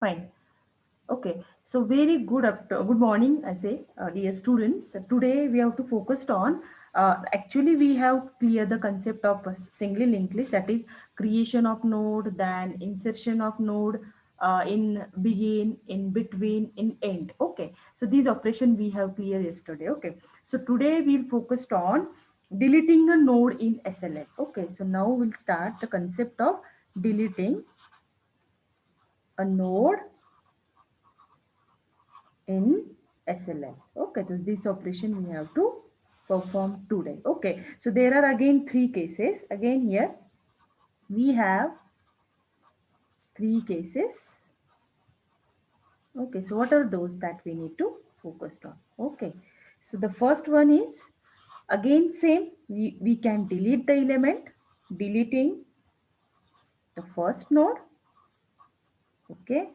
Fine. Okay, so very good morning, I say, dear students. Today we have to focus on, actually we have clear the concept of a single linked list, that is creation of node, then insertion of node, in begin, in between, in end. Okay, so these operation we have clear yesterday. Okay, so today we'll focus on deleting a node in SLL. Okay, so now we'll start the concept of deleting a node in SLL. Okay, so this operation we have to perform today. Okay, so there are again three cases. Again here we have three cases. Okay, so what are those that we need to focus on? Okay, so the first one is again same. We can delete the element, deleting the first node. Okay,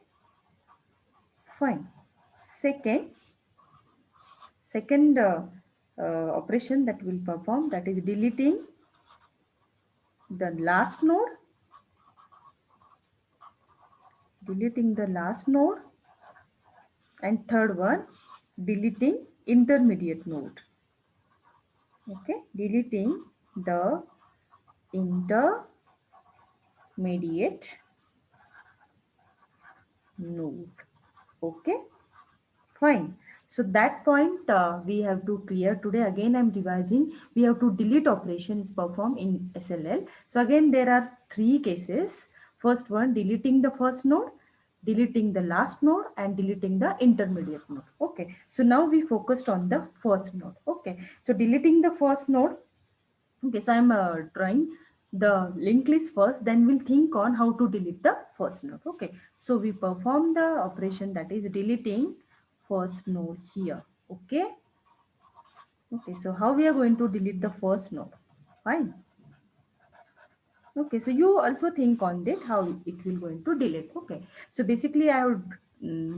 fine. Second operation that will perform, that is deleting the last node, and third one deleting intermediate node. Okay, deleting the intermediate node. Okay, fine. So that point we have to clear today. Again I'm revising. We have to delete operation is performed in SLL. So again there are three cases. First one, deleting the first node, deleting the last node, and deleting the intermediate node. Okay, so now we focused on the first node. Okay, so deleting the first node. Okay, so I'm drawing the linked list first, then we'll think on how to delete the first node. Okay, so we perform the operation, that is deleting first node here. Okay, okay, so how we are going to delete the first node? Fine. Okay, so you also think on that how it will going to delete. Okay, so basically I would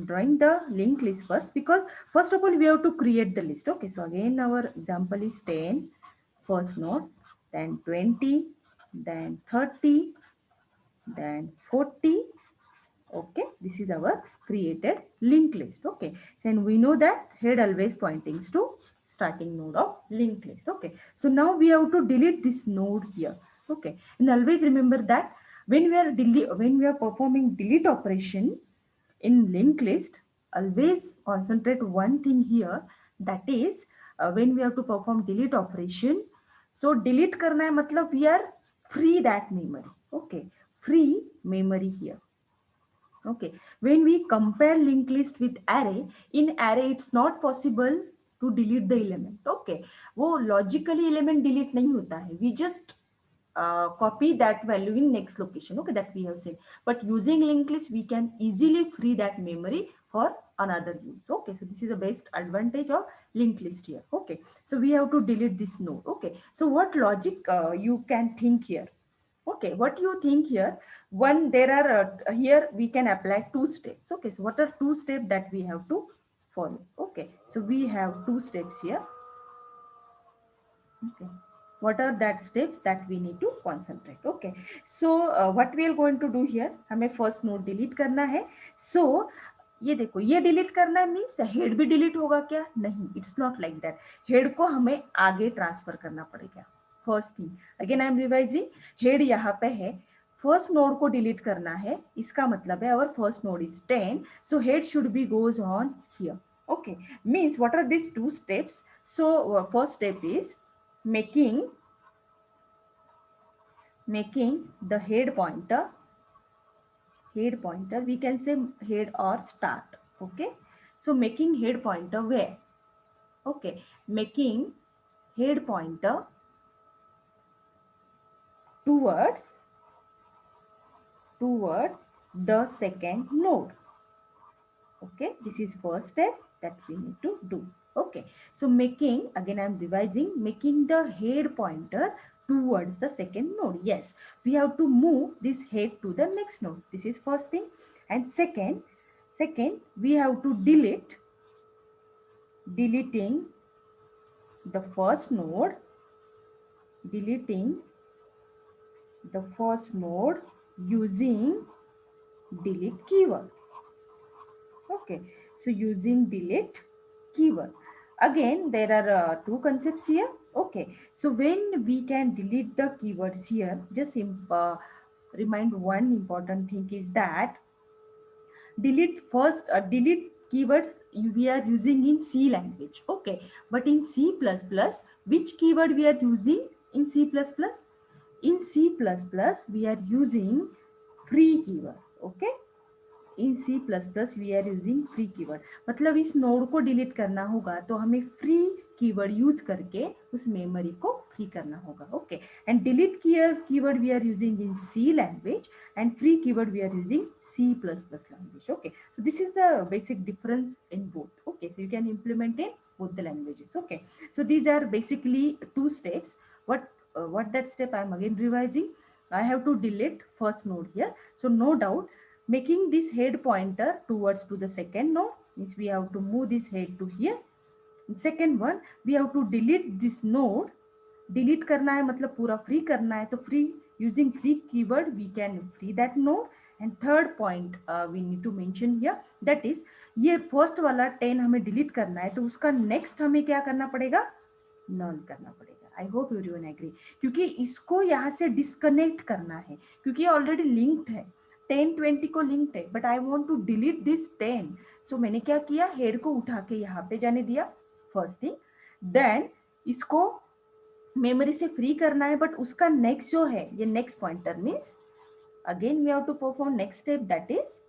drawing the linked list first, because first of all we have to create the list. Okay, so again our example is 10 first node, then 20, then 30, then 40. Okay, this is our created linked list. Okay, then we know that head always pointing to starting node of linked list. Okay, so now we have to delete this node here. Okay, and always remember that when we are performing delete operation in linked list, always concentrate one thing here, that is when we have to perform delete operation, so delete karna hai matlab we are free that memory. Okay, free memory here. Okay, when we compare linked list with array, in array it's not possible to delete the element. Okay, वो logically element delete नहीं होता है, we just copy that value in next location. Okay, that we have said, but using linked list we can easily free that memory for another use. Okay, so this is the best advantage of linked list here. Okay, so we have to delete this node. Okay, so what logic you can think here? Okay, what you think here? One, there are here we can apply two steps. Okay, so what are two steps that we have to follow? Okay, so we have two steps here. Okay, what are that steps that we need to concentrate? Okay, so what we are going to do here, हमें first node delete करना है. So ये देखो, ये delete करना है means head भी delete होगा क्या? नहीं, it's not like that. Head को हमें आगे ट्रांसफर करना पड़ेगा. First thing, again I M revising. Head यहाँ पे है, फर्स्ट नोड को डिलीट करना है, इसका मतलब है our first node is 10, so head should be goes on here. Okay, means what are these two steps? So first step is making the head pointer, we can say head or start. Okay, so making head pointer where? Okay, making head pointer towards the second node. Okay, this is first step that we need to do. Okay, so making, again I am revising, making the head pointer towards the second node. Yes, we have to move this head to the next node. This is first thing. And second we have to deleting the first node, using delete keyword. Okay, so using delete keyword. Again, there are two concepts here. Okay, so when we can delete the keywords here, just remind one important thing is that delete keywords we are using in C language. Okay, but in C++, which keyword we are using in C++? In C++, we are using free keyword. Okay, in C plus plus we are using free keyword, मतलब इस node को delete करना होगा तो हमें free keyword use करके उस memory को फ्री करना होगा. Okay, and delete keyword we are using in C language and free keyword we are using C plus plus language. Okay, so this is the basic difference in both. Okay, so you can implement in both the languages. Okay, so these are basically two steps. What that step I am again revising. I have to delete first node here, so no doubt making this head pointer towards to the second node means we have to move this head to here. Second one, we have to delete this node. Delete करना है मतलब पूरा free करना है, तो free using free keyword we can free that node. And third point we need to mention here, that is ये first वाला 10 हमें delete करना है तो उसका next हमें क्या करना पड़ेगा, null करना पड़ेगा. आई होप एवरीवन एग्री, क्योंकि इसको यहाँ से डिस्कनेक्ट करना है क्योंकि ये ऑलरेडी लिंक्ड है, 10 20 को लिंक्ड है, but I want to delete this 10. सो मैंने क्या किया, हेड को उठा के यहाँ पे जाने दिया फर्स्ट थिंग. देन इसको मेमोरी से फ्री करना है, बट उसका नेक्स्ट जो है ये next pointer means again we have to perform next step, that is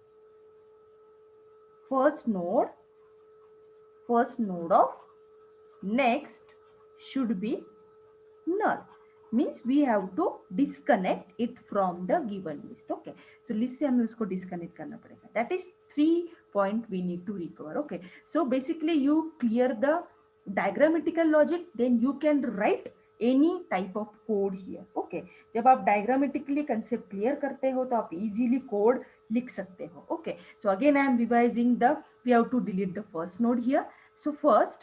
first node of next should be null, means we have to disconnect it from the given list. Okay, so list से हमें उसको disconnect करना पड़ेगा. That is 3 point we need to recover. Okay, so basically you clear the diagrammatical logic, then you can write any type of code here. Okay, जब आप diagrammatically concept clear करते हो तो आप easily code लिख सकते हो. Okay, so again I am revising we have to delete the first node here. So first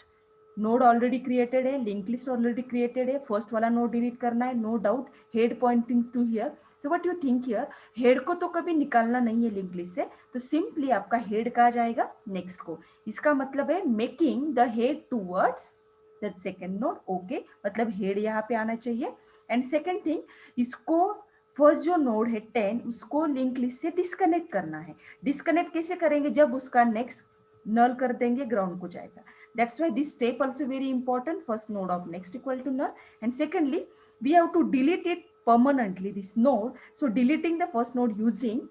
node already created है, लिंक लिस्ट ऑलरेडी क्रिएटेड है, फर्स्ट वाला नोड डिलीट करना है, no doubt head pointing to here. So what you think here, head को तो कभी निकालना नहीं है लिंक लिस्ट से, तो सिंपली आपका हेड कहाँ जाएगा, नेक्स्ट को. इसका मतलब है making the head towards the second node. Okay, मतलब हेड यहाँ पे आना चाहिए. एंड सेकेंड थिंग, इसको फर्स्ट जो नोड है 10 उसको लिंक लिस्ट से डिस्कनेक्ट करना है. डिस्कनेक्ट कैसे करेंगे, जब उसका नेक्स्ट null कर देंगे ग्राउंड को जाएगा. That's why this step also very important. First node of next equal to null, and secondly we have to delete it permanently, this node. So deleting the first node using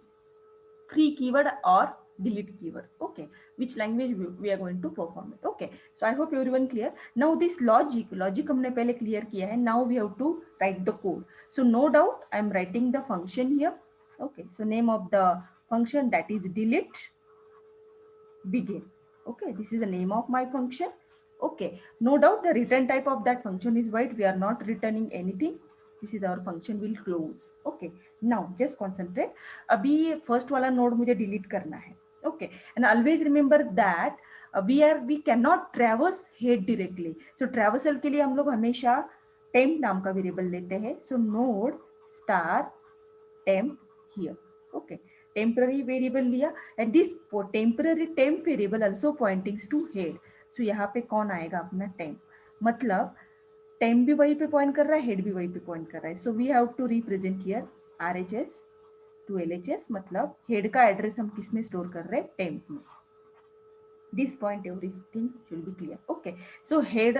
free keyword or delete keyword. Okay, which language we are going to perform it. Okay, so I hope everyone clear. Now this logic हमने पहले clear किया है. Now we have to write the code. So no doubt I am writing the function here. Okay, so name of the function, that is delete begin. Okay, this is the name of my function. Okay, no doubt the return type of that function is void. We are not returning anything. This is our function will close. Okay, now just concentrate. अभी first वाला node मुझे delete करना है. Okay, and always remember that we cannot traverse head directly. So traversal के लिए हम लोग हमेशा temp नाम का वेरिएबल लेते हैं. So node star temp here. Okay, temporary variable लिया, and this temporary temp variable also pointings to head. So यहाँ पे कौन आएगा, अपना temp, मतलब temp भी वही पे पॉइंट कर रहा है, head भी वही पे पॉइंट कर रहा है. So we have to represent here RHS to LHS, मतलब head का एड्रेस हम किस में स्टोर कर रहे हैं, temp में. This point everything should be clear. Okay, so head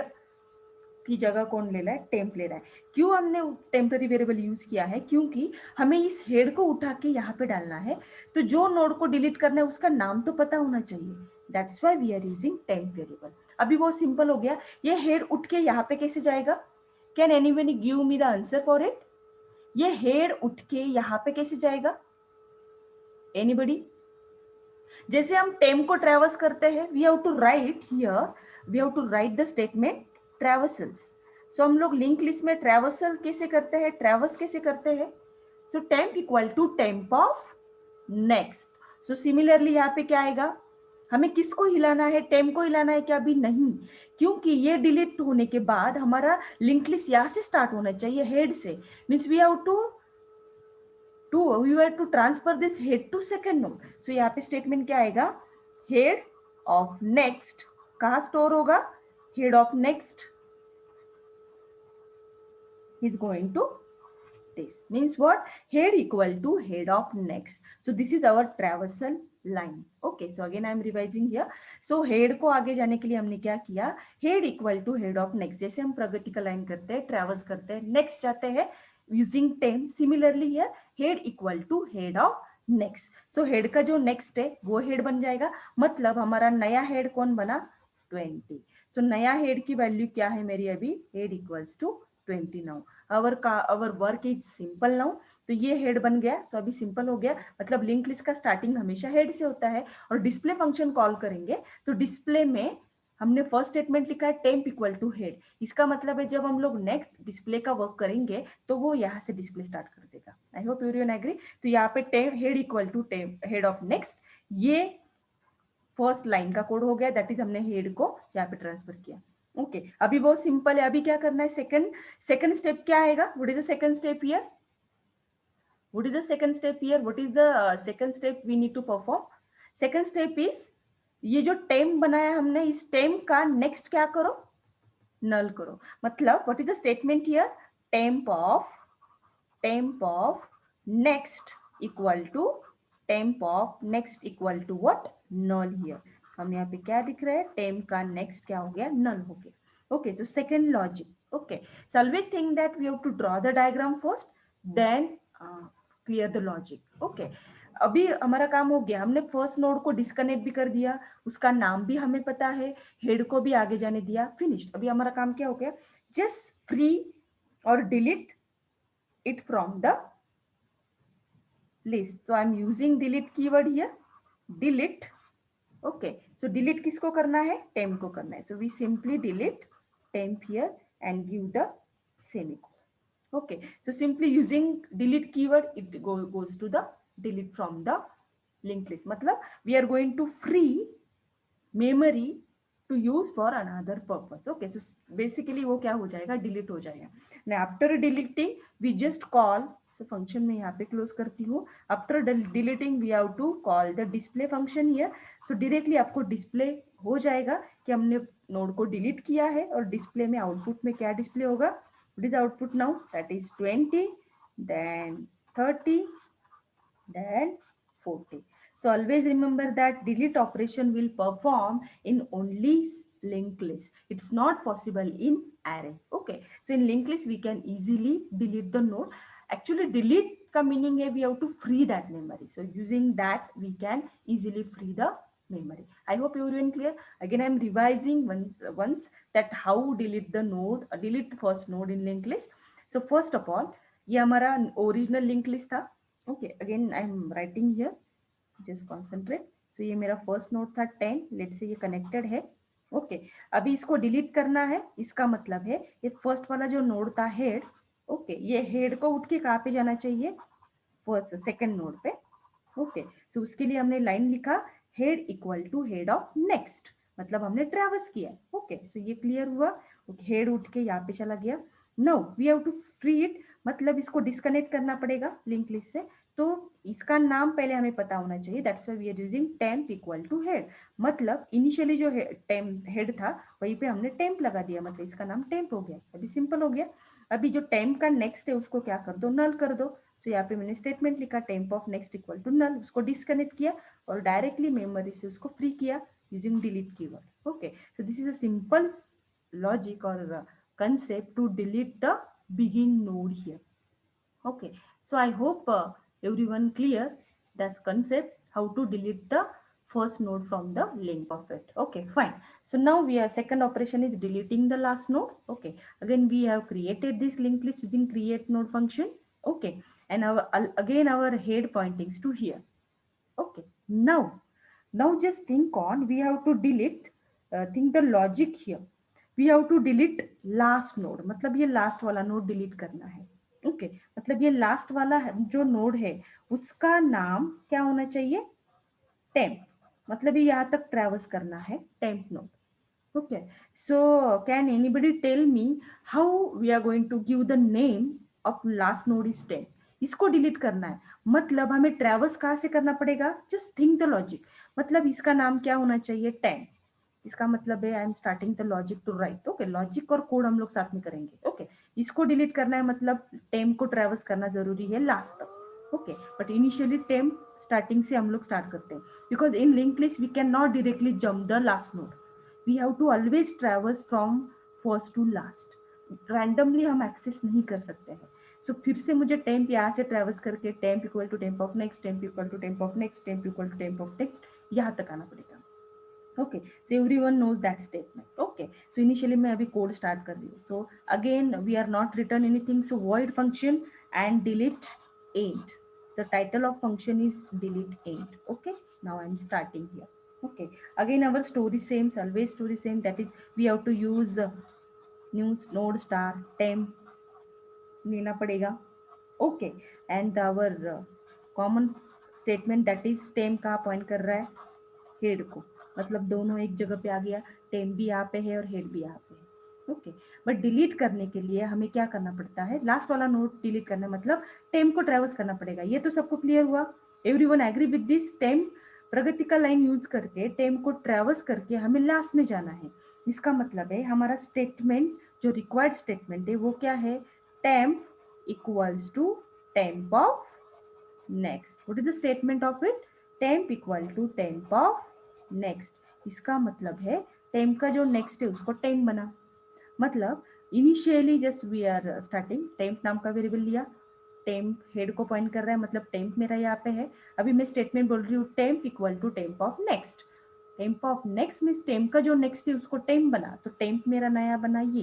की जगह कौन ले रहा है, टेम्प ले रहा है. क्यों हमने टेम्पररी वेरिएबल यूज किया है, क्योंकि हमें इस हेड को उठा के यहाँ पे डालना है, तो जो नोड को डिलीट करना है उसका नाम तो पता होना चाहिए. That's why we are using temp variable. अभी वो सिंपल हो गया. ये हेड उठ के यहाँ पे कैसे जाएगा, can anybody give me the answer for it. ये हेड उठ के यहाँ पे कैसे जाएगा, एनीबडी. जैसे हम टेम्प को ट्रैवर्स करते हैं, we have to write here, we have to write the statement traversals. So हम लोग लिंक लिस्ट में ट्रैवर्सल कैसे करते हैं, ट्रैवर्स कैसे करते हैं. So temp equal to temp of next. So similarly यहाँ पे क्या आएगा, हमें किसको हिलाना है, टेम्प को हिलाना है क्या, भी नहीं, क्योंकि ये डिलीट होने के बाद हमारा लिंक लिस्ट यहाँ से स्टार्ट होना चाहिए, हेड से. Means we have to transfer this head to second node. So यहाँ पे स्टेटमेंट क्या आएगा, हेड ऑफ नेक्स्ट कहाँ स्टोर होगा? Head of next is going to this. Means what? Head equal to head of next. So this is our traversal line. Okay, so again I am revising here. So head को आगे जाने के लिए हमने क्या किया? Head equal to head of next. जैसे हम प्रगति का लाइन करते हैं, ट्रेवर्स करते हैं, नेक्स्ट जाते हैं using temp. Similarly here head equal to head of next. So head का जो नेक्स्ट है वो हेड बन जाएगा. मतलब हमारा नया हेड कौन बना? 20. सो नया हेड की वैल्यू क्या है मेरी अभी? Head equals to 20 now. Our work is simple now. तो ये हेड बन गया. सो अभी सिंपल हो गया. मतलब लिंक लिस्ट का स्टार्टिंग हमेशा हेड से होता है. और डिस्प्ले फंक्शन कॉल करेंगे तो डिस्प्ले में हमने फर्स्ट स्टेटमेंट लिखा है टेम्प इक्वल टू हेड. इसका मतलब है जब हम लोग नेक्स्ट डिस्प्ले का वर्क करेंगे तो वो यहाँ से डिस्प्ले स्टार्ट कर देगा. I hope everyone agree. तो यहाँ पे temp head equal to temp head of next, ये फर्स्ट लाइन का कोड हो गया. दैट इज हमने हेड को यहाँ पे ट्रांसफर किया. ओके अभी बहुत सिंपल है. अभी क्या करना है? सेकंड स्टेप क्या आएगा? What is the second step here? What is the second step here? What is the second step we need to perform? Second step is ये जो टेम बनाया हमने, इस टेम का नेक्स्ट क्या करो? नल करो. मतलब what is the statement here? Temp of next equal to temp of next equal to what? Null here. हम यहाँ पे क्या लिख रहे हैं? टेम्प का नेक्स्ट क्या हो गया? नल हो गया. Okay, so second logic. Okay, so always think that we have to draw the diagram first, then clear the logic. Okay, अभी हमारा काम हो गया. हमने फर्स्ट नोड को डिस्कनेक्ट भी कर दिया, उसका नाम भी हमें पता है, हेड को भी आगे जाने दिया. फिनिश्ड. अभी हमारा काम क्या हो गया? जस्ट फ्री और delete it from the list. So I'm using delete keyword here. Delete. Okay, so delete किसको करना है? टेम्प को करना है. So we simply delete temp here and give the semicolon. Okay, so simply using delete keyword, it goes to the delete from the linked list. मतलब we are going to free memory to use for another purpose. Okay, so basically वो क्या हो जाएगा? delete हो जाएगा. Now after deleting we just call. So function में यहाँ पे close करती हूँ. After deleting we have to call the display function here. So directly आपको display हो जाएगा कि हमने नोड को डिलीट किया है. और डिस्प्ले में आउटपुट में क्या डिस्प्ले होगा? What is output now? That is 20, then 30, then 40. So always remember that delete operation will perform in only linked list. It's not possible in array. Okay, so in linked list we can easily delete the node. Actually delete का meaning है we have to free that memory. So using that we can easily free the memory. I hope everyone clear. Again I am revising once that how delete the node, delete the first node in linked list. So first of all ये हमारा original link list था. Okay again I am writing here, just concentrate. So ये मेरा first node था 10. Late से ये connected है. Okay अभी इसको डिलीट करना है. इसका मतलब है ये फर्स्ट वाला जो नोड था हेड. ओके ये हेड को उठ के कहाँ पे जाना चाहिए? फर्स्ट सेकंड नोड पे. ओके सो उसके लिए हमने लाइन लिखा head equal to head of next. मतलब हमने ट्रैवर्स किया. ओके सो ये क्लियर हुआ. हेड उठ के यहाँ पे चला गया. Now we have to free it. मतलब इसको डिस्कनेक्ट करना पड़ेगा लिंक लिस्ट से. तो इसका नाम पहले हमें पता होना चाहिए. That's why we are using temp equal to head. मतलब इनिशियली जो टेम्प हेड था वहीं पे हमने टेम्प लगा दिया. मतलब इसका नाम टेम्प हो गया. अभी सिंपल हो गया. अभी जो टेम्प का नेक्स्ट है उसको क्या कर दो? नल कर दो. तो यहाँ पे मैंने स्टेटमेंट लिखा temp of next equal to null. उसको डिस्कनेक्ट किया और डायरेक्टली मेमोरी से उसको फ्री किया using delete keyword. Okay so this is a simple logic और concept to delete the begin node here. Okay, so I hope everyone clear that's concept how to delete the first node from the link of it. Okay, fine. So now we are second operation is deleting the last node. Okay, again we have created this linked list using create node function. Okay, and our again our head pointings to here. Okay, now just think on we have to delete think the logic here. We have to delete last node. मतलब ये last वाला node delete करना है. Okay मतलब ये last वाला जो node है उसका नाम क्या होना चाहिए? टेम्प. मतलब ये यहाँ तक ट्रैवर्स करना है temp node. Okay so can anybody tell me how we are going to give the name of last node is temp? इसको डिलीट करना है, मतलब हमें ट्रेवर्स कहाँ से करना पड़ेगा, जस्ट थिंक द लॉजिक, मतलब इसका नाम क्या होना चाहिए, टेम, इसका मतलब है I am starting the logic to write, okay, logic और कोड हम लोग साथ में करेंगे, ओके, इसको डिलीट करना है, मतलब टेम को ट्रेवर्स करना जरूरी है लास्ट तक, okay, but initially temp starting से हम लोग स्टार्ट करते हैं, because in link list we can not directly jump the last node, we have to always traverse from first to last, randomly हम एक्सेस नहीं कर सकते हैं, सो फिर से मुझे टेम्प यहाँ से ट्रेवर्स करके temp equal to temp of next, temp equal to temp of next, temp equal to temp of next, यहाँ तक आना पड़ेगा, okay, so everyone knows that statement, okay, so initially मैं अभी code start कर रही हूँ, so again we are not written anything, so void function and delete end, the title of function is delete end, okay, now I'm starting here, okay, again our story same, always story same, that is we have to use new node star temp लेना पड़ेगा, okay, and our common statement that is temp कहाँ point कर रहा है, head को, मतलब दोनों एक जगह पे आ गया, टेम भी यहाँ पे है और हेड भी यहाँ पे है, ओके, बट डिलीट करने के लिए हमें क्या करना पड़ता है, लास्ट वाला नोड डिलीट करना, मतलब टेम को ट्रेवर्स करना पड़ेगा, ये तो सबको क्लियर हुआ, एवरीवन एग्री विद दिस, टेम प्रगति का लाइन यूज करके टेम को ट्रेवर्स करके हमें लास्ट में जाना है, इसका मतलब है हमारा स्टेटमेंट जो रिक्वायर्ड स्टेटमेंट है वो क्या है, temp equals to temp of next, what is the statement of it, temp equal to temp of next, इसका मतलब है टेम्प का जो नेक्स्ट है उसको टेम्प बना, मतलब initially just we are starting, temp नाम का वेरिएबल लिया, टेम्प हेड को पॉइंट कर रहा है, मतलब टेम्प मेरा यहाँ पे है, अभी मैं स्टेटमेंट बोल रही हूँ temp equal to temp of next, temp of next means temp का जो नेक्स्ट है उसको टेम्प बना, तो टेम्प मेरा नया बना ये,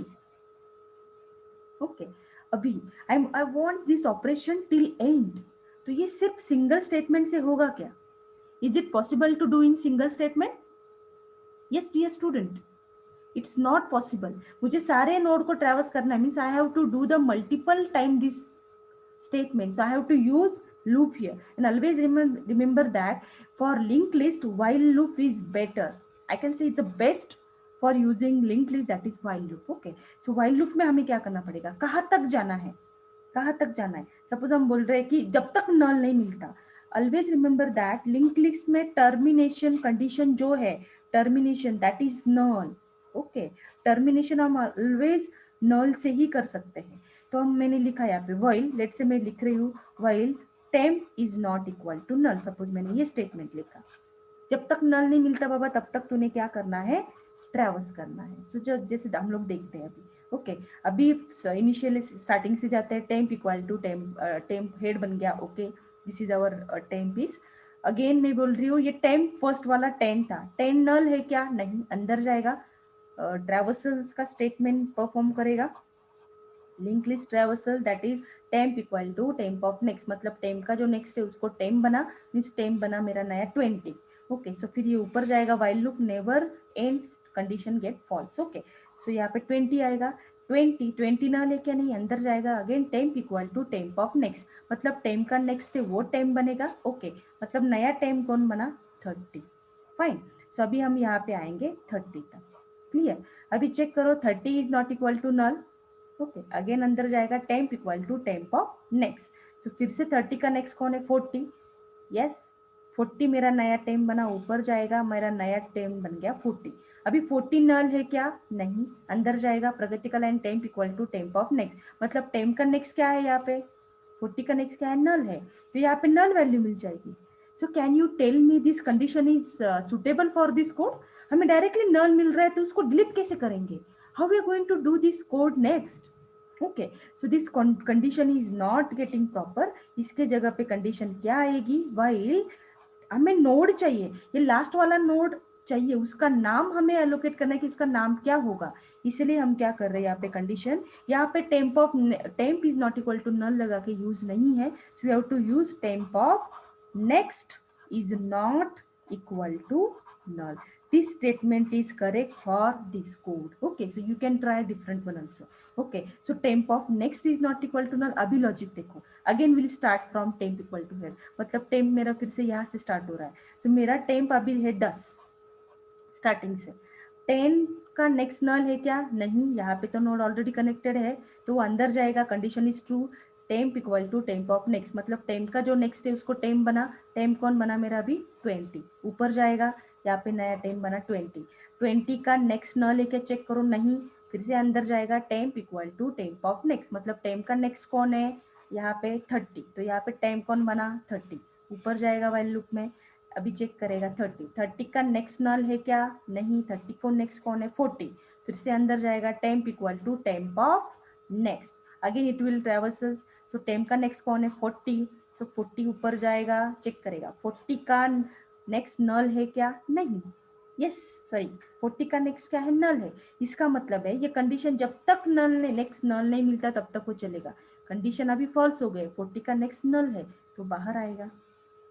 ओके, अभी I want this operation till end, तो ये सिर्फ सिंगल स्टेटमेंट से होगा क्या, is it possible to do in single statement, yes dear student, it's not possible, मुझे सारे नोड को ट्रेवर्स करना है, means I have to do the multiple time this statements, I have to use loop here, and always remember that for linked list while loop is better, I can say it's the best for using linked list, that is while loop, okay, so while loop में हमें क्या करना पड़ेगा, कहाँ तक जाना है, कहाँ तक जाना है, सपोज हम बोल रहे हैं कि जब तक नल नहीं मिलता, always remember that link list में टर्मिनेशन कंडीशन जो है, termination that is null, okay, termination हम ऑलवेज नल से ही कर सकते हैं, तो हम मैंने लिखा यहाँ पे वाइल, लेट से मैं लिख रही हूँ while temp is not equal to null, suppose मैंने ये स्टेटमेंट लिखा, जब तक नल नहीं मिलता बाबा तब तक तूने क्या करना है, ट्रेवर्स करना है, सो जैसे हम लोग देखते हैं अभी, ओके, अभी इनिशियल स्टार्टिंग से जाते हैं, temp equal to temp, temp head बन गया, okay, this is our temp is, again मैं बोल रही हूँ ये टेम्प फर्स्ट वाला 10 था, 10 नल है क्या, नहीं, अंदर जाएगा, ट्रेवर्सल्स का स्टेटमेंट परफॉर्म करेगा, link list traversal that is temp equal to temp of next, मतलब टेम्प का जो नेक्स्ट है उसको टेम्प बना, मीन्स टेम्प बना मेरा नया 20, ओके, सो फिर ये ऊपर जाएगा, while loop never end condition get false, okay, so यहाँ पे 20 आएगा, 20 ना लेके नहीं, अंदर जाएगा, again temp equal to temp of next, मतलब टेम्प का नेक्स्ट है वो टेम्प बनेगा, ओके, मतलब नया टेम्प कौन बना, 30, फाइन, सो अभी हम यहाँ पे आएंगे 30 तक, क्लियर, अभी चेक करो 30 is not equal to null, okay, again अंदर जाएगा temp equal to temp of next, तो फिर से 30 का नेक्स्ट कौन है, 40, यस, 40 मेरा नया टेम्प बना, ऊपर जाएगा, मेरा नया टेम्प बन गया 40, अभी 40 नल है क्या, नहीं, अंदर जाएगा, प्रगति का line temp equal to temp of next, मतलब टेम्प का नेक्स्ट क्या है यहाँ पे, 40 का नेक्स्ट क्या है, नल है, तो यहाँ पे नल वैल्यू मिल जाएगी, so can you tell me this condition is suitable for this code, हमें डायरेक्टली नल मिल रहा है तो उसको डिलीट कैसे करेंगे, how we are going to do this code next, okay, so this condition is not getting proper, इसके जगह पे कंडीशन क्या आएगी, while हमें नोड चाहिए, ये लास्ट वाला नोड चाहिए, उसका नाम हमें एलोकेट करना है कि उसका नाम क्या होगा, इसलिए हम क्या कर रहे हैं यहाँ पे कंडीशन, यहाँ पे temp is not equal to null लगा के यूज नहीं है, so we have to use temp of next is not equal to null, this statement is correct for this code, okay, so you can try different one also, okay, so temp of next is not equal to null, अभी logic देखो, again we'll start from temp equal to here, मतलब temp मेरा फिर से यहाँ से start हो रहा है, तो मेरा temp अभी है 10 स्टार्टिंग से, 10 का नेक्स्ट नल है क्या, नहीं, यहाँ पे तो नोड ऑलरेडी कनेक्टेड है, तो वो अंदर जाएगा, condition is true, temp equal to temp of next, मतलब टेम्प का जो नेक्स्ट है उसको टेम्प बना, टेम्प कौन बना मेरा अभी 20, ऊपर जाएगा, यहाँ पे नया टेम्प बना 20, 20 का नेक्स्ट न लेके चेक करो, नहीं, फिर से अंदर जाएगा, temp equal to temp of next, मतलब टेम्प का नेक्स्ट कौन है यहाँ पे 30, तो यहाँ पे टेम्प कौन बना 30, ऊपर जाएगा वाइल लूप में, अभी चेक करेगा 30, 30 का नेक्स्ट नल है क्या, नहीं, 30 को नेक्स्ट कौन है 40, फिर से अंदर जाएगा, temp equal to temp of next, again it will traversals, so temp का नेक्स्ट कौन है 40, सो 40 ऊपर जाएगा, चेक करेगा 40 का नेक्स्ट नल है क्या, नहीं, यस सॉरी 40 का नेक्स्ट क्या है नल है, इसका मतलब है ये कंडीशन जब तक नल ने नेक्स्ट नल नहीं मिलता तब तक वो चलेगा, कंडीशन अभी फॉल्स हो गए, 40 का नेक्स्ट नल है तो बाहर आएगा,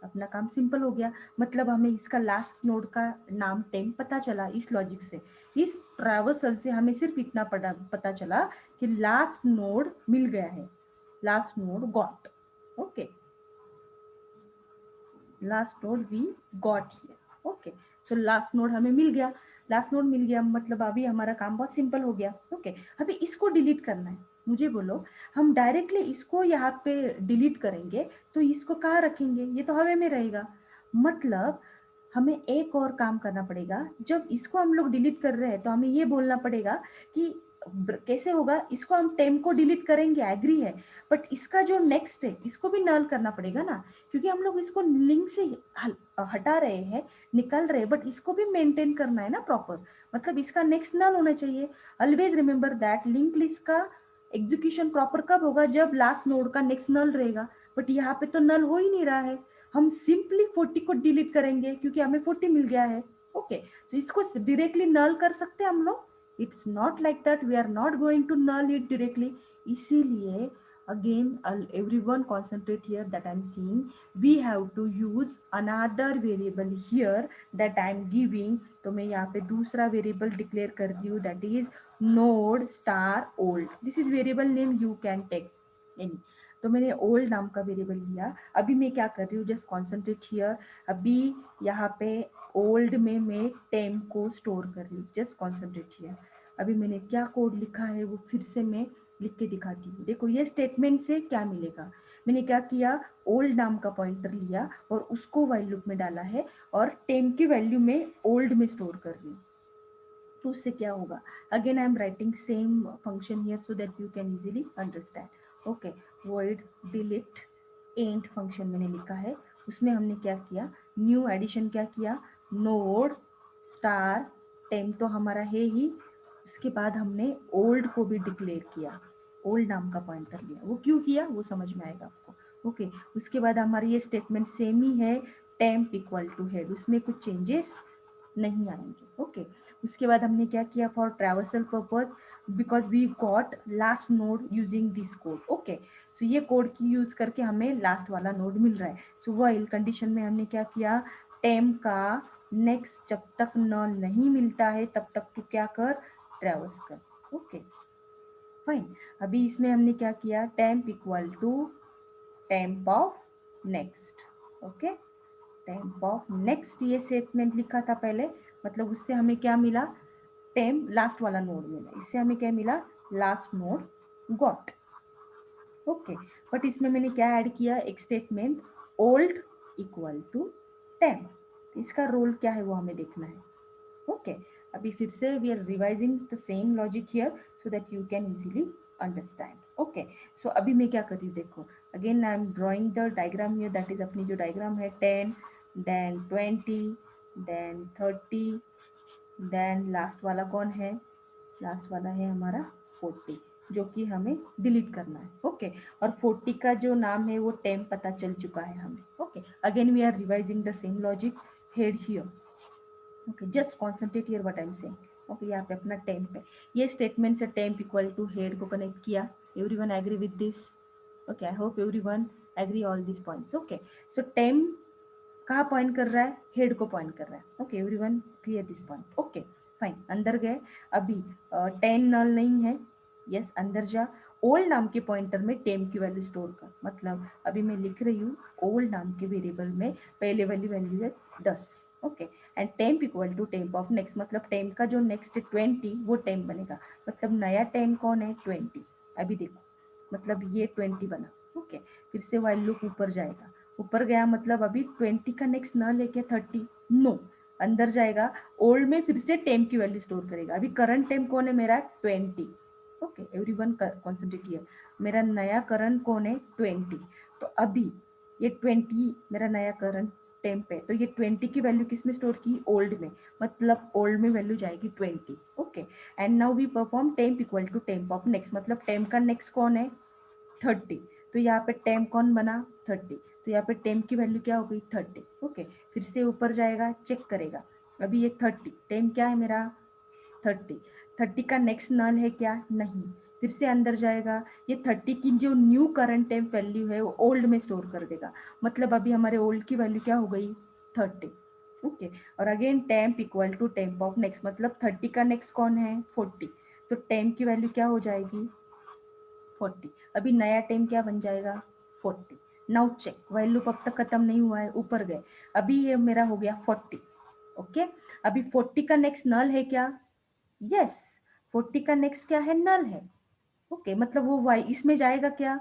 अपना काम सिंपल हो गया, मतलब हमें इसका लास्ट नोड का नाम टेम्प पता चला इस लॉजिक से, इस ट्रैवर्सल से हमें सिर्फ इतना पता चला कि लास्ट नोड मिल गया है, last node got, okay, last node we got here, okay, so last node हमें मिल गया, लास्ट नोड मिल गया मतलब अभी हमारा काम बहुत सिंपल हो गया, ओके, अभी इसको डिलीट करना है, मुझे बोलो हम डायरेक्टली इसको यहाँ पे डिलीट करेंगे तो इसको कहाँ रखेंगे, ये तो हवा में रहेगा, मतलब हमें एक और काम करना पड़ेगा, जब इसको हम लोग डिलीट कर रहे हैं तो हमें ये बोलना पड़ेगा कि कैसे होगा, इसको हम टेम्प को डिलीट करेंगे, एग्री है, बट इसका जो नेक्स्ट है इसको भी नल करना पड़ेगा ना, क्योंकि हम लोग इसको लिंक से हटा रहे हैं, निकल रहे हैं, बट इसको भी मेंटेन करना है ना प्रॉपर, मतलब इसका नेक्स्ट नल होना चाहिए, always remember that link list का एग्जीक्यूशन प्रॉपर कब होगा, जब लास्ट नोड का नेक्स्ट नल रहेगा, बट यहाँ पे तो नल हो ही नहीं रहा है, हम सिंपली 40 को डिलीट करेंगे क्योंकि हमें 40 मिल गया है, ओके, तो इसको डायरेक्टली नल कर सकते हैं हम लोग, it's not like that, we are not going to null it directly, इसीलिए again everyone concentrate here that I'm seeing, we have to use another variable here that I'm giving, तो मैं यहाँ पे दूसरा वेरिएबल डिक्लेयर कर रही हूँ, that is node star old, this is variable name, you can take any, तो मैंने ओल्ड नाम का वेरिएबल लिया, अभी मैं क्या कर रही हूँ, जस्ट कॉन्सेंट्रेट हियर, अभी यहाँ पे ओल्ड में मैं टेम्प को स्टोर कर रही हूँ, जस्ट कॉन्सेंट्रेट हियर, अभी मैंने क्या कोड लिखा है वो फिर से मैं लिख के दिखाती हूँ, देखो ये स्टेटमेंट से क्या मिलेगा, मैंने क्या किया, ओल्ड नाम का पॉइंटर लिया और उसको वाइल लूप में डाला है और टेम्प की वैल्यू में ओल्ड में स्टोर कर रही हूँ, तो उससे क्या होगा, again I am writing same function here so that you can easily understand, okay, void delete and function मैंने लिखा है, उसमें हमने क्या किया, न्यू एडिशन क्या किया, नोड स्टार टेम्प तो हमारा है ही, उसके बाद हमने ओल्ड को भी डिक्लेयर किया, ओल्ड नाम का पॉइंटर लिया, वो क्यों किया वो समझ में आएगा आपको, ओके, उसके बाद हमारी ये स्टेटमेंट सेम ही है, टेम्प इक्वल टू हेड, उसमें कुछ चेंजेस नहीं आएंगे, ओके, उसके बाद हमने क्या किया, for traversal purpose because we got last node using this code, okay, so ये कोड की यूज करके हमें लास्ट वाला नोड मिल रहा है, सो व्हाइल कंडीशन में हमने क्या किया, टेम्प का नेक्स्ट जब तक नल नहीं मिलता है तब तक तू क्या कर, ट्रैवर्स कर, ओके फाइन, अभी इसमें हमने क्या किया, temp equal to temp of next, okay, temp of next ये स्टेटमेंट लिखा था पहले, मतलब उससे हमें क्या मिला, टेम्प लास्ट वाला नोड मिला, इससे हमें क्या मिला, last node got, okay, but इसमें मैंने क्या ऐड किया, एक statement old equal to temp, इसका रोल क्या है वो हमें देखना है, ओके, अभी फिर से we are revising the same logic here so that you can easily understand, okay, so अभी मैं क्या कर रही हूँ, देखो again I am drawing the diagram here, that is अपनी जो डायग्राम है 10 देन 20 देन 30 देन लास्ट वाला कौन है, लास्ट वाला है हमारा 40 जो कि हमें डिलीट करना है, ओके, और 40 का जो नाम है वो टेम्प पता चल चुका है हमें, okay, again we are revising the same logic head here, okay, just concentrate here what I am saying, okay, यहाँ पे अपना टेम्प है, ये स्टेटमेंट से टेम्प इक्वल टू हेड को कनेक्ट किया, everyone agree with this, okay, I hope everyone agree all this points, okay, so temp कहाँ point कर रहा है, हेड को पॉइंट कर रहा है, okay, everyone clear this point, okay fine, अंदर गए, अभी 10 नल नहीं है, यस अंदर जा, ओल्ड नाम के पॉइंटर में टेम्प की वैल्यू स्टोर कर, मतलब अभी मैं लिख रही हूँ ओल्ड नाम के वेरिएबल में पहले वाली वैल्यू है 10, okay, and temp equal to temp of next, मतलब टेम्प का जो नेक्स्ट 20 वो टेम्प बनेगा, मतलब नया टेम्प कौन है 20, अभी देखो मतलब ये 20 बना, ओके, फिर से व्हाइल लूप ऊपर जाएगा, ऊपर गया मतलब अभी 20 का नेक्स्ट न लेके 30, नो, अंदर जाएगा, ओल्ड में फिर से टेम्प की वैल्यू स्टोर करेगा। अभी करंट टेम्प कौन है मेरा 20, ओके एवरीवन कॉन्सेंट्रेट हियर, मेरा नया करंट कौन है 20। तो अभी ये 20 मेरा नया करंट टेम्प है, तो ये 20 की वैल्यू किस में स्टोर की, ओल्ड में, मतलब ओल्ड में वैल्यू जाएगी 20, okay. And now we perform temp equal to temp of next, मतलब टेम्प का नेक्स्ट कौन है 30, तो यहाँ पे टेम्प कौन बना 30, तो यहाँ पे टेम्प की वैल्यू क्या हो गई 30, ओके। फिर से ऊपर जाएगा, चेक करेगा, अभी ये 30 टेम्प क्या है मेरा 30, 30 का नेक्स्ट नल है क्या, नहीं, फिर से अंदर जाएगा, ये 30 की जो न्यू करंट टेम्प वैल्यू है वो ओल्ड में स्टोर कर देगा, मतलब अभी हमारे ओल्ड की वैल्यू क्या हो गई 30, ओके। और again temp equal to temp of next, मतलब 30 का नेक्स्ट कौन है 40, तो टेम्प की वैल्यू क्या हो जाएगी 40, अभी नया टेम क्या बन जाएगा 40। नाउ चेक, वाइल लूप अब तक खत्म नहीं हुआ है, ऊपर गए, अभी ये मेरा हो गया 40, ओके। अभी 40 का नेक्स्ट नल है क्या, यस, 40 का नेक्स्ट क्या है नल है, ओके, मतलब वो वाई इसमें जाएगा क्या,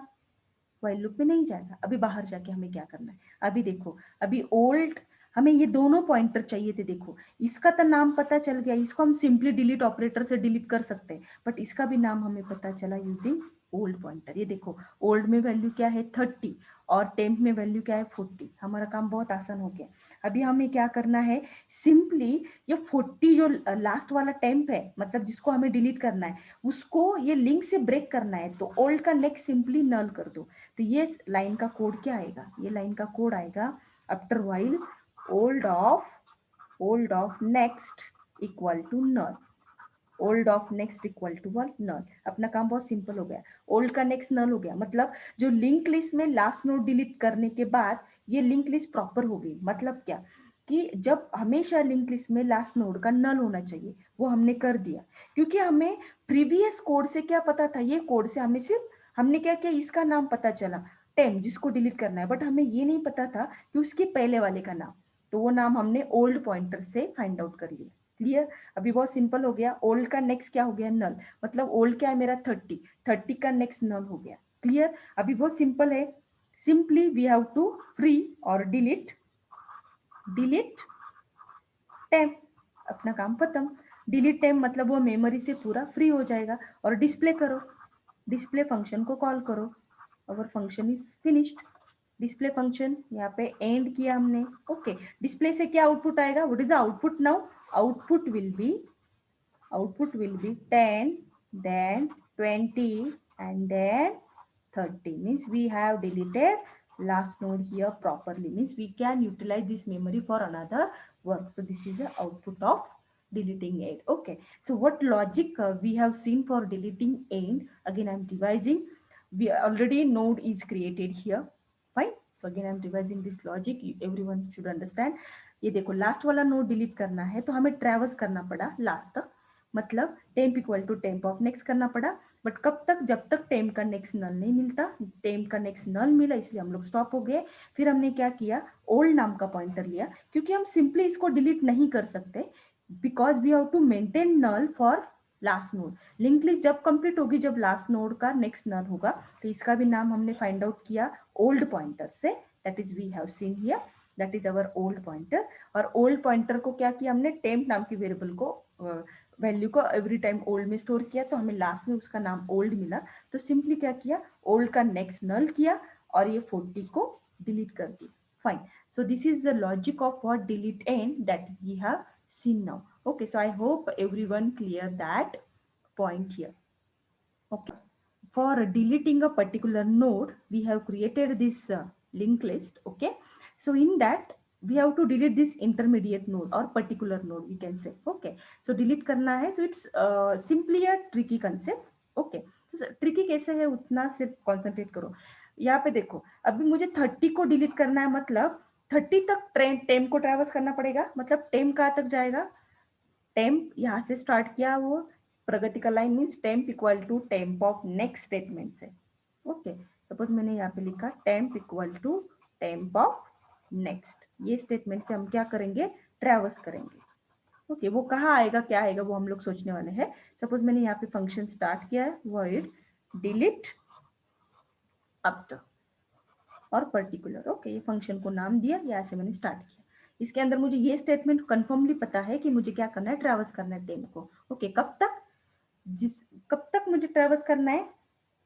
वाइल लूप में नहीं जाएगा। अभी बाहर जाके हमें क्या करना है, अभी देखो, अभी ओल्ड, हमें ये दोनों पॉइंटर चाहिए थे, देखो इसका तो नाम पता चल गया, इसको हम सिंपली डिलीट ऑपरेटर से डिलीट कर सकते हैं, बट इसका भी नाम हमें पता चला यूजिंग ओल्ड पॉइंटर। ये देखो ओल्ड में वैल्यू क्या है 30 और टेम्प में वैल्यू क्या है 40, हमारा काम बहुत आसान हो गया। अभी हमें क्या करना है, सिंपली ये 40 जो लास्ट वाला टेम्प है, मतलब जिसको हमें डिलीट करना है, उसको ये लिंक से ब्रेक करना है, तो ओल्ड का नेक्स्ट सिंपली नल कर दो। तो ये लाइन का कोड क्या आएगा, ये लाइन का कोड आएगा after while old of next equal to null, old of next equal to one null. अपना काम बहुत सिंपल हो गया, ओल्ड का नेक्स्ट नल हो गया, मतलब जो लिंक लिस्ट में लास्ट नोड डिलीट करने के बाद ये लिंक लिस्ट प्रॉपर हो गई। मतलब क्या कि जब हमेशा लिंक लिस्ट में लास्ट नोड का नल होना चाहिए, वो हमने कर दिया, क्योंकि हमें प्रीवियस कोड से क्या पता था, ये कोड से हमें सिर्फ हमने क्या किया, इसका नाम पता चला टेम जिसको डिलीट करना है, बट हमें ये नहीं पता था कि उसके पहले वाले का नाम, तो वो नाम हमने ओल्ड पॉइंटर से फाइंड आउट कर लिया। क्लियर, अभी बहुत सिंपल हो गया, ओल्ड का नेक्स्ट क्या हो गया नल, मतलब ओल्ड क्या है मेरा 30, 30 का नेक्स्ट नल हो गया। क्लियर, अभी बहुत सिंपल है, simply we have to free और डिलीट टेम्प, अपना काम खत्म। डिलीट टेम्प मतलब वो मेमोरी से पूरा फ्री हो जाएगा, और डिस्प्ले करो, डिस्प्ले फंक्शन को कॉल करो, our function is finished. Display function यहाँ पे एंड किया हमने, ओके। डिस्प्ले से क्या आउटपुट आएगा, what is the output now, output will be 10, then 20, and then 30, means we have deleted last node here properly, means we can utilize this memory for another work. So this is the output of deleting end, okay. So what logic we have seen for deleting end, again I'm revising, we already node is created here, fine. So again I'm revising this logic, everyone should understand। ये देखो last वाला node delete करना है, तो हमें traverse करना पड़ा last तक, मतलब temp equal to temp of next करना पड़ा, बट कब तक, जब तक टेम्प का नेक्स्ट नल नहीं मिलता। टेम्प का नेक्स्ट नल मिला इसलिए हम लोग स्टॉप हो गए। फिर हमने क्या किया, ओल्ड नाम का पॉइंटर लिया, क्योंकि हम सिंपली इसको डिलीट नहीं कर सकते, because we have to maintain null for last node. Link list जब कंप्लीट होगी, जब लास्ट नोड का नेक्स्ट नल होगा, तो इसका भी नाम हमने फाइंड आउट किया ओल्ड पॉइंटर से, that is we have seen here, that is our old pointer. और ओल्ड पॉइंटर को क्या किया हमने, टेम्प नाम की वेरिएबल को वैल्यू को एवरी टाइम ओल्ड में स्टोर किया, तो हमें लास्ट में उसका नाम ओल्ड मिला। तो सिंपली क्या किया, ओल्ड का नेक्स्ट नल किया और ये 40 को डिलीट कर दिया, fine. So this is the logic of what delete and that we have seen now, okay। So I hope everyone clear that point here, okay। For deleting a particular node, we have created this linked list, okay। So in that we have to delete this intermediate node or particular node, we can say, okay। So delete करना है, so it's simply a tricky concept, okay। so tricky कैसे है, उतना सिर्फ concentrate करो। यहाँ पे देखो, अभी मुझे 30 को डिलीट करना है, मतलब 30 तक टेम को ट्रैवर्स करना पड़ेगा, मतलब टेम कहाँ तक जाएगा, टेम्प यहाँ से स्टार्ट किया, वो प्रगति का line means temp equal to temp of next statement से, ओके। सपोज मैंने यहाँ पे लिखा temp equal to temp of next, ये स्टेटमेंट से हम क्या करेंगे, ट्रैवर्स करेंगे, ओके। वो कहाँ आएगा, क्या आएगा, वो हम लोग सोचने वाले हैं। सपोज मैंने यहाँ पे फंक्शन स्टार्ट किया है, वॉइड डिलीट अप तक, और पर्टिकुलर। ओके, ये फंक्शन को नाम दिया, यहाँ से मैंने स्टार्ट किया। इसके अंदर मुझे ये स्टेटमेंट कंफर्मली पता है कि मुझे क्या करना है, ट्रैवर्स करना है टेम को। ओके, कब तक मुझे ट्रैवर्स करना है,